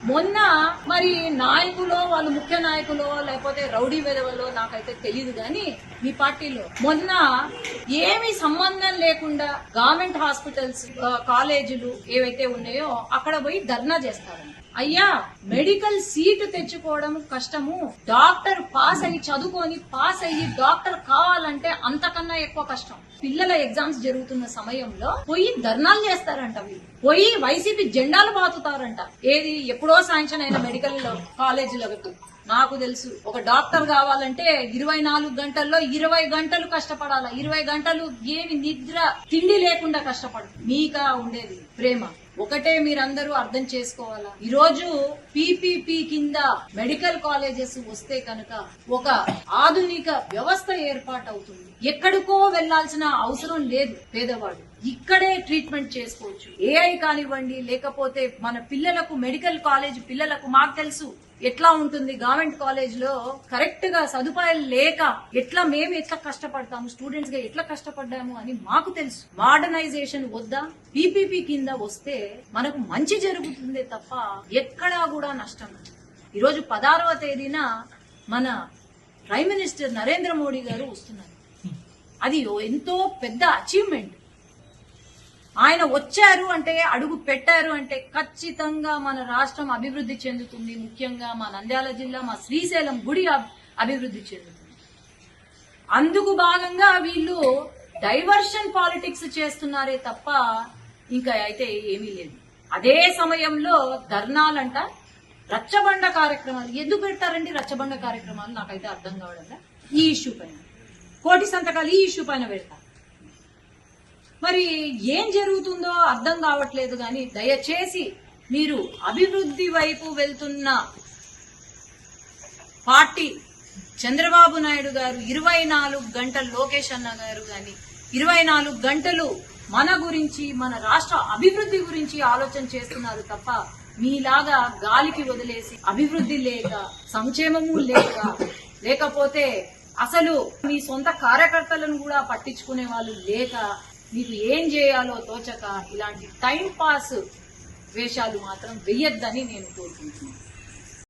మొన్న మరి నాయకులో వాళ్ళు ముఖ్య నాయకులో లేకపోతే రౌడీ వెదవలో నాకైతే తెలియదు కానీ మీ పార్టీలో మొన్న ఏమీ సంబంధం లేకుండా గవర్నమెంట్ హాస్పిటల్స్ కాలేజీలు ఏవైతే ఉన్నాయో అక్కడ పోయి ధర్నా చేస్తారంట. అయ్యా, మెడికల్ సీటు తెచ్చుకోవడం కష్టము, డాక్టర్ పాస్ అయ్యి చదువుకొని పాస్ అయ్యి డాక్టర్ కావాలంటే అంతకన్నా ఎక్కువ కష్టం. పిల్లల ఎగ్జామ్స్ జరుగుతున్న సమయంలో పోయి ధర్నాలు చేస్తారంట, వీళ్ళు పోయి వైసీపీ జెండాలు బాతుతారంట. ఏది ఎప్పుడో శాంక్షన్ అయిన మెడికల్ కాలేజీలకు నాకు తెలుసు. ఒక డాక్టర్ కావాలంటే 24 గంటల్లో 20 గంటలు కష్టపడాలా, 20 గంటలు ఏమి నిద్ర తిండి లేకుండా కష్టపడు. మీకా ఉండేది ప్రేమ ఒకటే, మీరందరూ అర్థం చేసుకోవాలా. ఈ రోజు పీపీపీ కింద మెడికల్ కాలేజెస్ వస్తే కనుక ఒక ఆధునిక వ్యవస్థ ఏర్పాటవుతుంది. ఎక్కడికో వెళ్లాల్సిన అవసరం లేదు. పేదవాడు ఇక్కడే ట్రీట్మెంట్ చేసుకోవచ్చు. ఏఐ కానివ్వండి, లేకపోతే మన పిల్లలకు మెడికల్ కాలేజ్ పిల్లలకు మాకు తెలుసు ఎట్లా ఉంటుంది. గవర్నమెంట్ కాలేజ్ లో కరెక్ట్ గా సదుపాయాలు లేక మేము ఎట్లా కష్టపడతాము, స్టూడెంట్స్ గా ఎట్లా కష్టపడ్డాము అని మాకు తెలుసు. మోడర్నైజేషన్ వద్దా, పీపీపీ కింద వస్తే మనకు మంచి జరుగుతుందే తప్ప ఎక్కడా కూడా నష్టం. ఈరోజు 16వ తేదీన మన ప్రైమ్ మినిస్టర్ నరేంద్ర మోడీ గారు వస్తున్నారు. అది ఎంతో పెద్ద అచీవ్మెంట్. ఆయన వచ్చారు అంటే, అడుగు పెట్టారు అంటే ఖచ్చితంగా మన రాష్ట్రం అభివృద్ధి చెందుతుంది. ముఖ్యంగా మా నంద్యాల జిల్లా, మా శ్రీశైలం గుడి అభివృద్ధి చెందుతుంది. అందుకు భాగంగా వీళ్ళు డైవర్షన్ పాలిటిక్స్ చేస్తున్నారే తప్ప ఇంకా అయితే ఏమీ లేదు. అదే సమయంలో ధర్నాలంట, రచ్చబండ కార్యక్రమాలు ఎందుకు పెడతారండి? రచ్చబండ కార్యక్రమాలు నాకైతే అర్థం కావడం. ఈ ఇష్యూ పైన కోటి సంతకాలు ఈ ఇష్యూ పైన పెడతారు. మరి ఏం జరుగుతుందో అర్థం కావట్లేదు. కానీ దయచేసి మీరు అభివృద్ధి వైపు వెళ్తున్న పార్టీ చంద్రబాబు నాయుడు గారు 24 గంటలు, లోకేష్ అన్న గారు గాని 24 గంటలు మన గురించి, మన రాష్ట్ర అభివృద్ధి గురించి ఆలోచన చేస్తున్నారు తప్ప మీలాగా గాలికి వదిలేసి అభివృద్ధి లేక, సంక్షేమము లేకపోతే అసలు మీ సొంత కార్యకర్తలను కూడా పట్టించుకునే వాళ్ళు లేక, మీకు ఏం చేయాలో తోచక ఇలాంటి టైం పాస్ వేషాలు మాత్రం వెయ్యొద్దని నేను కోరుకుంటున్నాను.